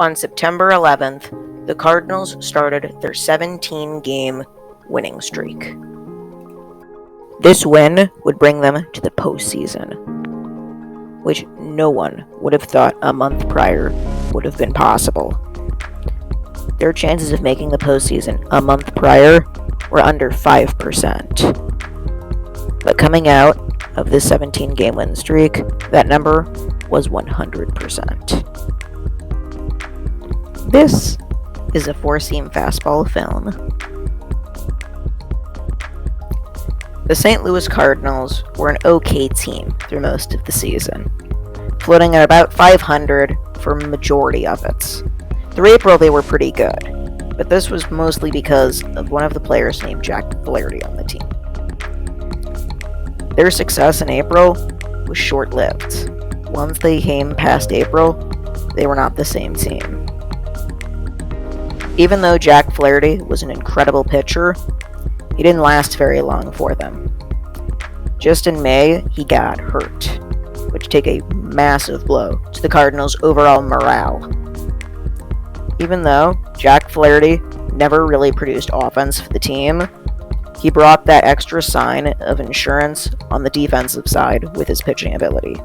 On September 11th, the Cardinals started their 17-game winning streak. This win would bring them to the postseason, which no one would have thought a month prior would have been possible. Their chances of making the postseason a month prior were under 5%. But coming out of this 17-game win streak, that number was 100%. This is a four-seam fastball film. The St. Louis Cardinals were an okay team through most of the season, floating at about 500 for a majority of it. Through April, they were pretty good, but this was mostly because of one of the players named Jack Flaherty on the team. Their success in April was short-lived. Once they came past April, they were not the same team. Even though Jack Flaherty was an incredible pitcher, he didn't last very long for them. Just in May, he got hurt, which took a massive blow to the Cardinals' overall morale. Even though Jack Flaherty never really produced offense for the team, he brought that extra sign of insurance on the defensive side with his pitching ability.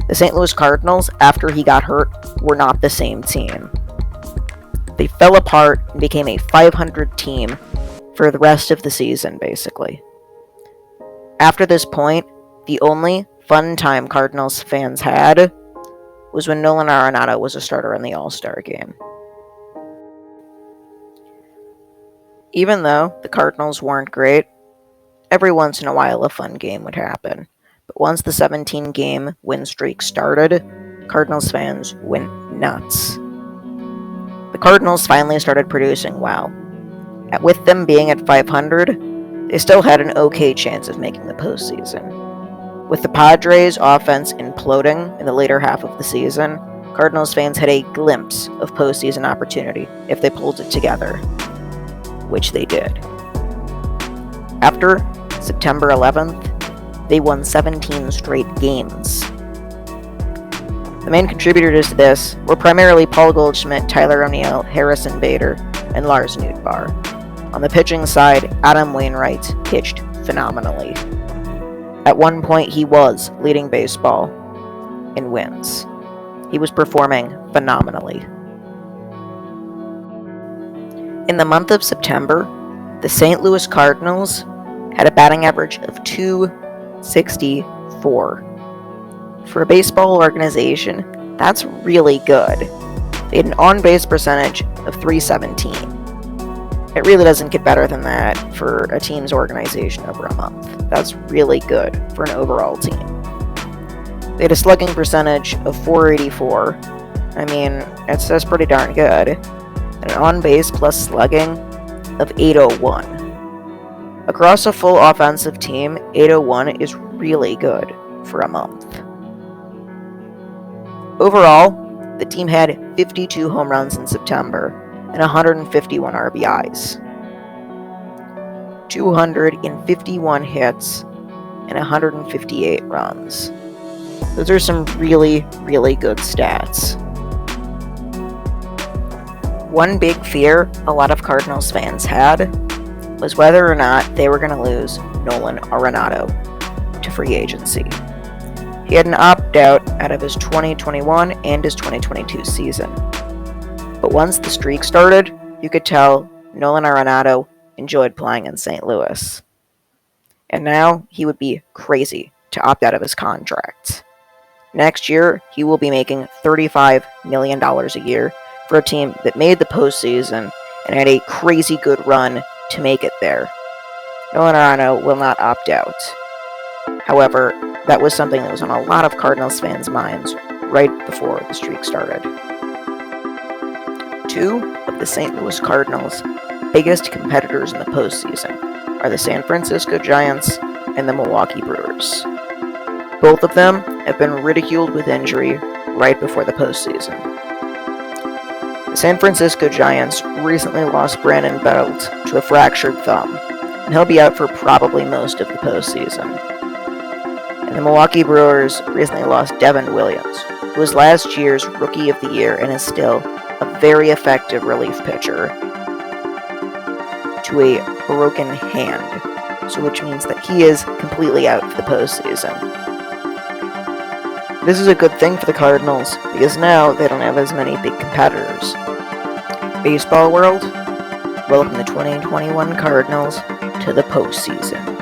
The St. Louis Cardinals, after he got hurt, were not the same team. They fell apart and became a 500 team for the rest of the season, basically. After this point, the only fun time Cardinals fans had was when Nolan Arenado was a starter in the All-Star game. Even though the Cardinals weren't great, every once in a while a fun game would happen. But once the 17-game win streak started, Cardinals fans went nuts. The Cardinals finally started producing well. With them being at 500, they still had an okay chance of making the postseason. With the Padres' offense imploding in the later half of the season, Cardinals fans had a glimpse of postseason opportunity if they pulled it together, which they did. After September 11th, they won 17 straight games. The main contributors to this were primarily Paul Goldschmidt, Tyler O'Neill, Harrison Bader, and Lars Nootbaar. On the pitching side, Adam Wainwright pitched phenomenally. At one point, he was leading baseball in wins. He was performing phenomenally. In the month of September, the St. Louis Cardinals had a batting average of .264. For a baseball organization, that's really good. They had an on-base percentage of .317. It really doesn't get better than that for a team's organization over a month. That's really good for an overall team. They had a slugging percentage of .484. I mean, that's pretty darn good. And an on-base plus slugging of .801. Across a full offensive team, .801 is really good for a month. Overall, the team had 52 home runs in September and 151 RBIs, 251 hits, and 158 runs. Those are some really, really good stats. One big fear a lot of Cardinals fans had was whether or not they were going to lose Nolan Arenado to free agency. He had an opt-out out of his 2021 and his 2022 season. But once the streak started, you could tell Nolan Arenado enjoyed playing in St. Louis. And now he would be crazy to opt out of his contract. Next year, he will be making $35 million a year for a team that made the postseason and had a crazy good run to make it there. Nolan Arenado will not opt out. However, that was something that was on a lot of Cardinals fans' minds right before the streak started. Two of the St. Louis Cardinals' biggest competitors in the postseason are the San Francisco Giants and the Milwaukee Brewers. Both of them have been ridiculed with injury right before the postseason. The San Francisco Giants recently lost Brandon Belt to a fractured thumb, and he'll be out for probably most of the postseason. And the Milwaukee Brewers recently lost Devin Williams, who was last year's Rookie of the Year and is still a very effective relief pitcher to a broken hand, so which means that he is completely out for the postseason. This is a good thing for the Cardinals, because now they don't have as many big competitors. Baseball world, welcome the 2021 Cardinals to the postseason.